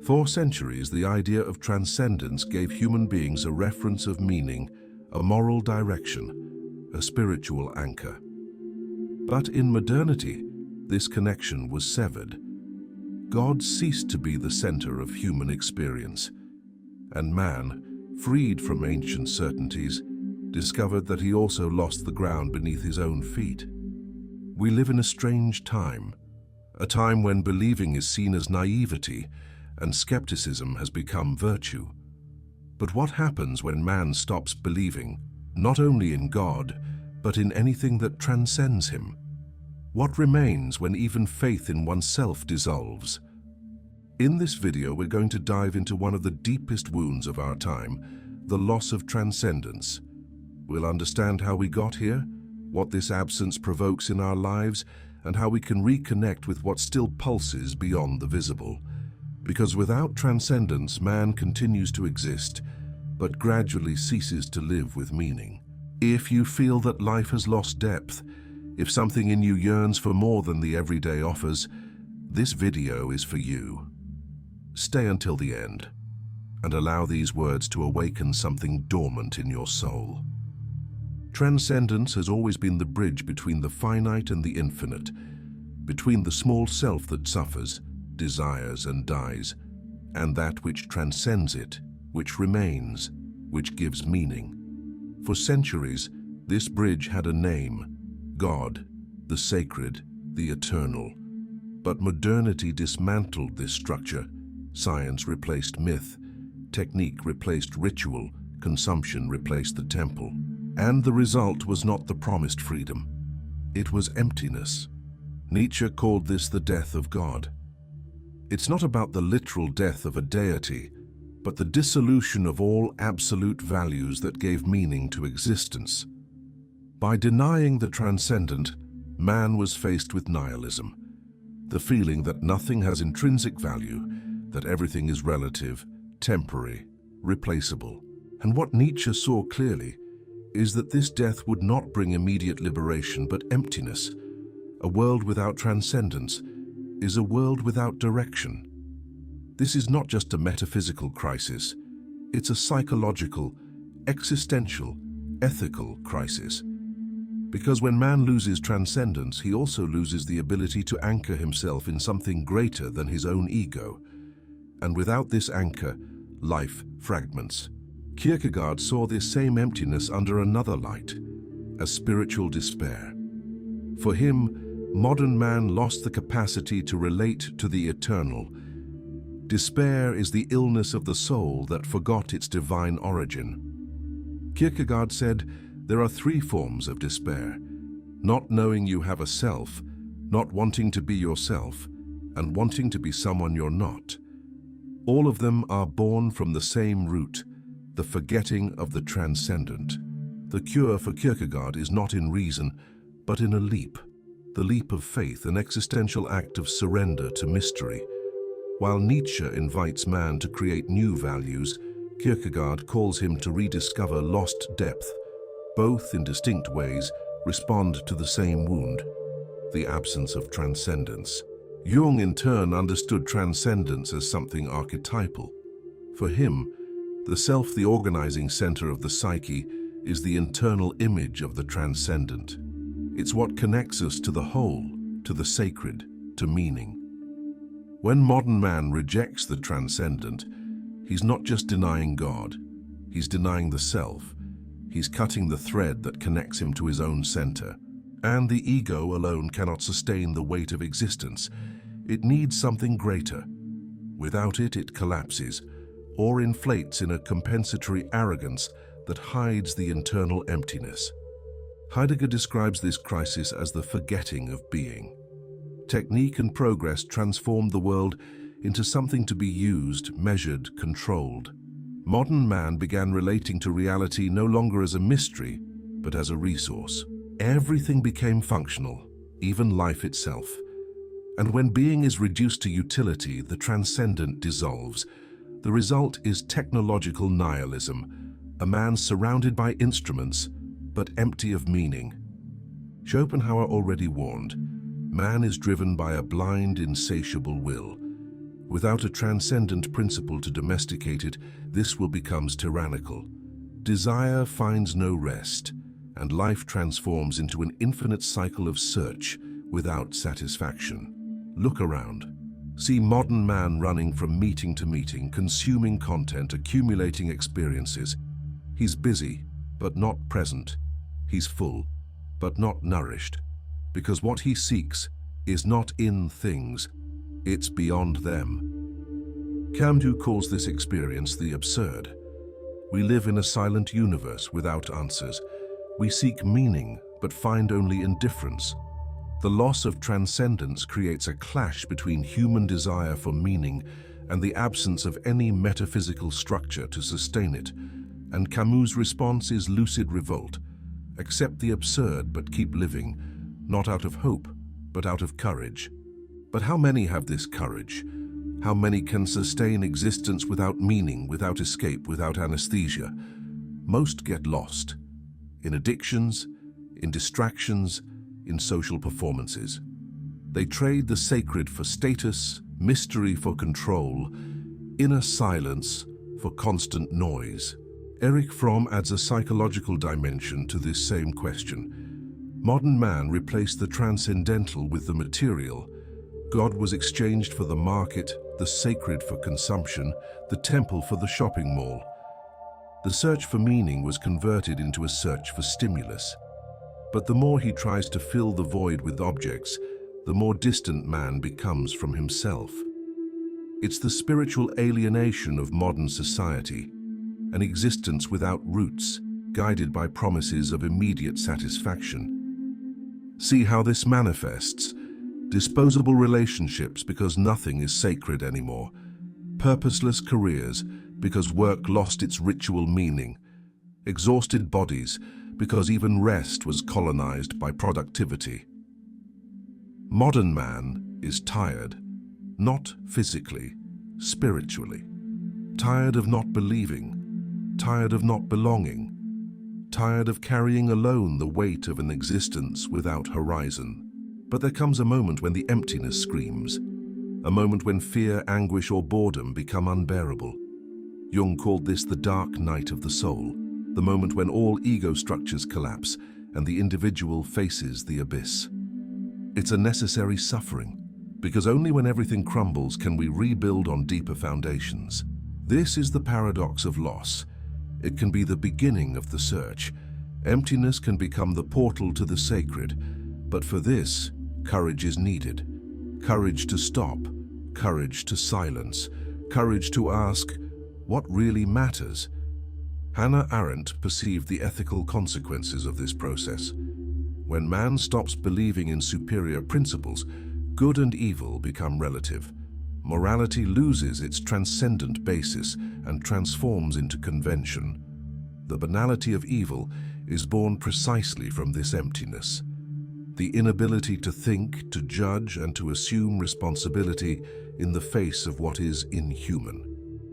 For centuries, the idea of transcendence gave human beings a reference of meaning, a moral direction, a spiritual anchor. But in modernity, this connection was severed. God ceased to be the center of human experience, and man, freed from ancient certainties, discovered that he also lost the ground beneath his own feet. We live in a strange time, a time when believing is seen as naivety and skepticism has become virtue. But what happens when man stops believing, not only in God, but in anything that transcends him? What remains when even faith in oneself dissolves? In this video, we're going to dive into one of the deepest wounds of our time, the loss of transcendence. We'll understand how we got here, what this absence provokes in our lives, and how we can reconnect with what still pulses beyond the visible. Because without transcendence, man continues to exist, but gradually ceases to live with meaning. If you feel that life has lost depth, if something in you yearns for more than the everyday offers, this video is for you. Stay until the end, and allow these words to awaken something dormant in your soul. Transcendence has always been the bridge between the finite and the infinite, between the small self that suffers, desires, and dies, and that which transcends it, which remains, which gives meaning. For centuries, this bridge had a name: God, the sacred, the eternal. But modernity dismantled this structure. Science replaced myth, technique replaced ritual, consumption replaced the temple. And the result was not the promised freedom. It was emptiness. Nietzsche called this the death of God. It's not about the literal death of a deity, but the dissolution of all absolute values that gave meaning to existence. By denying the transcendent, man was faced with nihilism, the feeling that nothing has intrinsic value, that everything is relative, temporary, replaceable. And what Nietzsche saw clearly is that this death would not bring immediate liberation but emptiness. A world without transcendence is a world without direction. This is not just a metaphysical crisis, it's a psychological, existential, ethical crisis. Because when man loses transcendence, he also loses the ability to anchor himself in something greater than his own ego. And without this anchor, life fragments. Kierkegaard saw this same emptiness under another light, as spiritual despair. For him, modern man lost the capacity to relate to the eternal. Despair is the illness of the soul that forgot its divine origin. Kierkegaard said, there are three forms of despair: not knowing you have a self, not wanting to be yourself, and wanting to be someone you're not. All of them are born from the same root, the forgetting of the transcendent. The cure for Kierkegaard is not in reason, but in a leap. The leap of faith, an existential act of surrender to mystery. While Nietzsche invites man to create new values, Kierkegaard calls him to rediscover lost depth. Both, in distinct ways, respond to the same wound, the absence of transcendence. Jung, in turn, understood transcendence as something archetypal. For him, the self, the organizing center of the psyche, is the internal image of the transcendent. It's what connects us to the whole, to the sacred, to meaning. When modern man rejects the transcendent, he's not just denying God, he's denying the self. He's cutting the thread that connects him to his own center. And the ego alone cannot sustain the weight of existence. It needs something greater. Without it, it collapses, or inflates in a compensatory arrogance that hides the internal emptiness. Heidegger describes this crisis as the forgetting of being. Technique and progress transformed the world into something to be used, measured, controlled. Modern man began relating to reality no longer as a mystery, but as a resource. Everything became functional, even life itself. And when being is reduced to utility, the transcendent dissolves. The result is technological nihilism, a man surrounded by instruments, but empty of meaning. Schopenhauer already warned, man is driven by a blind, insatiable will. Without a transcendent principle to domesticate it, this will become tyrannical. Desire finds no rest, and life transforms into an infinite cycle of search without satisfaction. Look around. See modern man running from meeting to meeting, consuming content, accumulating experiences. He's busy, but not present. He's full, but not nourished. Because what he seeks is not in things, it's beyond them. Camus calls this experience the absurd. We live in a silent universe without answers. We seek meaning, but find only indifference. The loss of transcendence creates a clash between human desire for meaning and the absence of any metaphysical structure to sustain it. And Camus' response is lucid revolt. Accept the absurd, but keep living, not out of hope, but out of courage. But how many have this courage? How many can sustain existence without meaning, without escape, without anesthesia? Most get lost. In addictions, in distractions, in social performances. They trade the sacred for status, mystery for control, inner silence for constant noise. Erich Fromm adds a psychological dimension to this same question. Modern man replaced the transcendental with the material. God was exchanged for the market, the sacred for consumption, the temple for the shopping mall. The search for meaning was converted into a search for stimulus. But the more he tries to fill the void with objects, the more distant man becomes from himself. It's the spiritual alienation of modern society, an existence without roots, guided by promises of immediate satisfaction. See how this manifests. Disposable relationships because nothing is sacred anymore. Purposeless careers because work lost its ritual meaning. Exhausted bodies because even rest was colonized by productivity. Modern man is tired, not physically, spiritually. Tired of not believing, tired of not belonging, tired of carrying alone the weight of an existence without horizon. But there comes a moment when the emptiness screams, a moment when fear, anguish, or boredom become unbearable. Jung called this the dark night of the soul, the moment when all ego structures collapse and the individual faces the abyss. It's a necessary suffering, because only when everything crumbles can we rebuild on deeper foundations. This is the paradox of loss. It can be the beginning of the search. Emptiness can become the portal to the sacred, but for this, courage is needed. Courage to stop, courage to silence, courage to ask, what really matters? Hannah Arendt perceived the ethical consequences of this process. When man stops believing in superior principles, good and evil become relative. Morality loses its transcendent basis and transforms into convention. The banality of evil is born precisely from this emptiness. The inability to think, to judge, and to assume responsibility in the face of what is inhuman.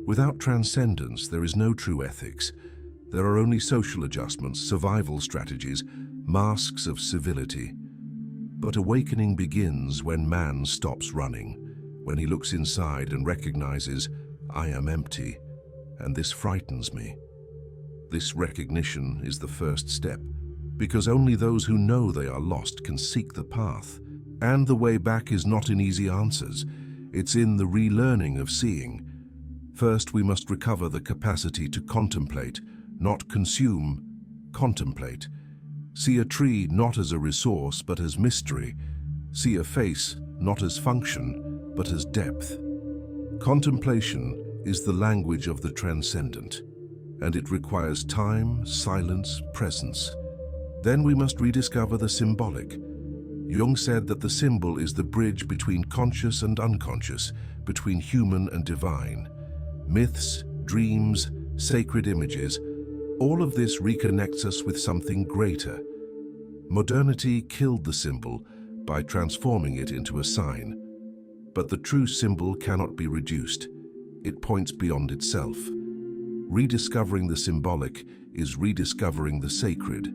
Without transcendence, there is no true ethics. There are only social adjustments, survival strategies, masks of civility. But awakening begins when man stops running, when he looks inside and recognizes, I am empty, and this frightens me. This recognition is the first step, because only those who know they are lost can seek the path. And the way back is not in easy answers. It's in the relearning of seeing. First, we must recover the capacity to contemplate, not consume, contemplate. See a tree not as a resource, but as mystery. See a face not as function, but as depth. Contemplation is the language of the transcendent, and it requires time, silence, presence. Then we must rediscover the symbolic. Jung said that the symbol is the bridge between conscious and unconscious, between human and divine. Myths, dreams, sacred images, all of this reconnects us with something greater. Modernity killed the symbol by transforming it into a sign. But the true symbol cannot be reduced. It points beyond itself. Rediscovering the symbolic is rediscovering the sacred,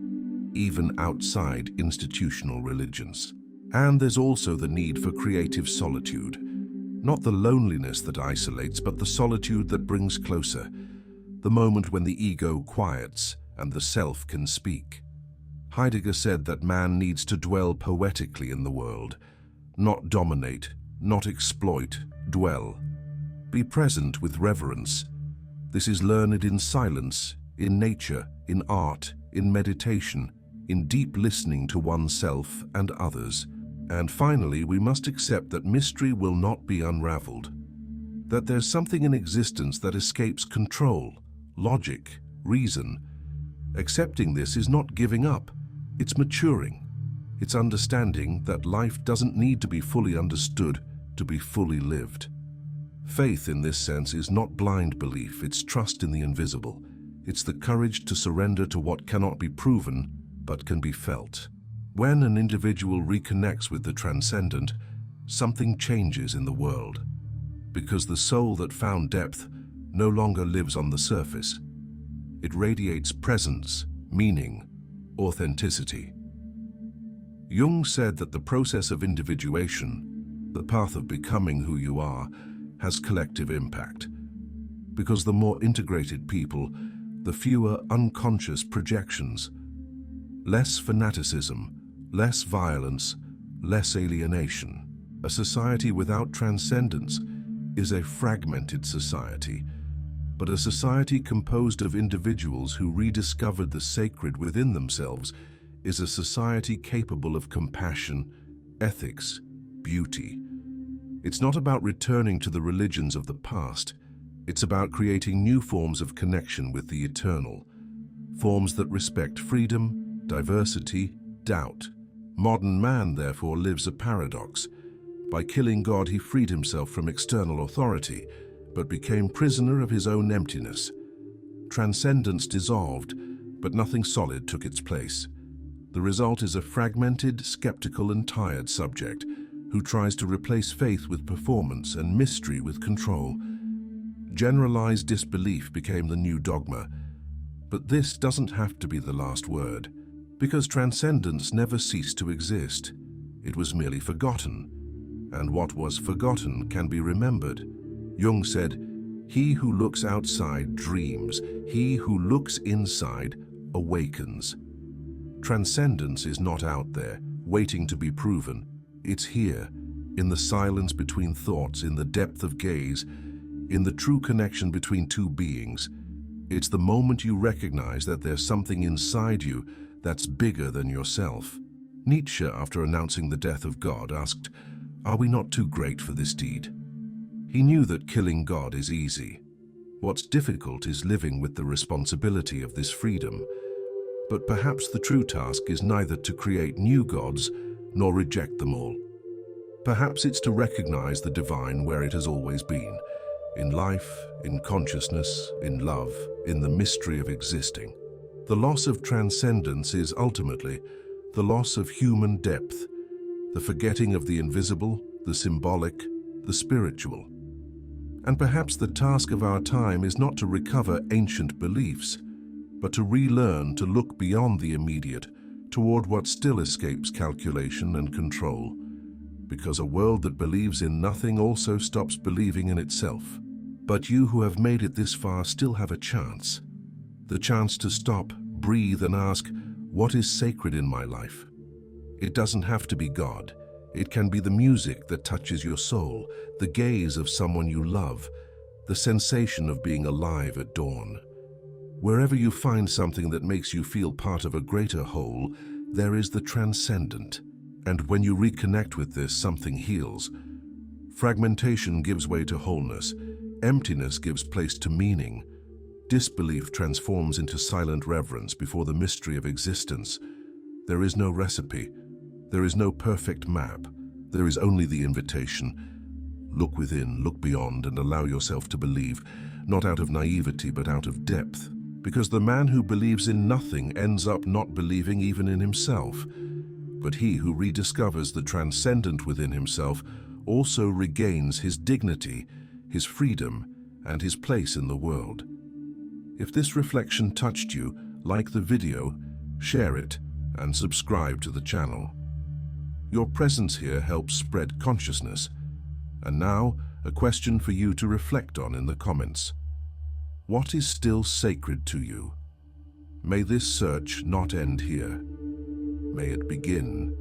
even outside institutional religions. And there's also the need for creative solitude. Not the loneliness that isolates, but the solitude that brings closer. The moment when the ego quiets and the self can speak. Heidegger said that man needs to dwell poetically in the world. Not dominate, not exploit, dwell. Be present with reverence. This is learned in silence, in nature, in art, in meditation, in deep listening to oneself and others. And finally, we must accept that mystery will not be unraveled. That there's something in existence that escapes control, logic, reason. Accepting this is not giving up, it's maturing. It's understanding that life doesn't need to be fully understood to be fully lived. Faith in this sense is not blind belief, it's trust in the invisible. It's the courage to surrender to what cannot be proven, but can be felt. When an individual reconnects with the transcendent, something changes in the world. Because the soul that found depth no longer lives on the surface. It radiates presence, meaning, authenticity. Jung said that the process of individuation, the path of becoming who you are, has collective impact. Because the more integrated people, the fewer unconscious projections. Less fanaticism, less violence, less alienation. A society without transcendence is a fragmented society, but a society composed of individuals who rediscovered the sacred within themselves is a society capable of compassion, ethics, beauty. It's not about returning to the religions of the past. It's about creating new forms of connection with the eternal, forms that respect freedom, diversity, doubt. Modern man, therefore, lives a paradox. By killing God, he freed himself from external authority, but became prisoner of his own emptiness. Transcendence dissolved, but nothing solid took its place. The result is a fragmented, skeptical, and tired subject who tries to replace faith with performance and mystery with control. Generalized disbelief became the new dogma. But this doesn't have to be the last word, because transcendence never ceased to exist. It was merely forgotten, and what was forgotten can be remembered. Jung said, "He who looks outside dreams, he who looks inside awakens." Transcendence is not out there, waiting to be proven. It's here, in the silence between thoughts, in the depth of gaze, in the true connection between two beings. It's the moment you recognize that there's something inside you that's bigger than yourself. Nietzsche, after announcing the death of God, asked, "Are we not too great for this deed?" He knew that killing God is easy. What's difficult is living with the responsibility of this freedom. But perhaps the true task is neither to create new gods nor reject them all. Perhaps it's to recognize the divine where it has always been, in life, in consciousness, in love, in the mystery of existing. The loss of transcendence is ultimately the loss of human depth, the forgetting of the invisible, the symbolic, the spiritual. And perhaps the task of our time is not to recover ancient beliefs, but to relearn to look beyond the immediate, toward what still escapes calculation and control. Because a world that believes in nothing also stops believing in itself. But you who have made it this far still have a chance. The chance to stop, breathe, and ask, what is sacred in my life? It doesn't have to be God. It can be the music that touches your soul, the gaze of someone you love, the sensation of being alive at dawn. Wherever you find something that makes you feel part of a greater whole, there is the transcendent. And when you reconnect with this, something heals. Fragmentation gives way to wholeness. Emptiness gives place to meaning. Disbelief transforms into silent reverence before the mystery of existence. There is no recipe. There is no perfect map. There is only the invitation. Look within, look beyond, and allow yourself to believe, not out of naivety, but out of depth. Because the man who believes in nothing ends up not believing even in himself. But he who rediscovers the transcendent within himself also regains his dignity, his freedom, and his place in the world. If this reflection touched you, like the video, share it, and subscribe to the channel. Your presence here helps spread consciousness. And now, a question for you to reflect on in the comments. What is still sacred to you? May this search not end here. May it begin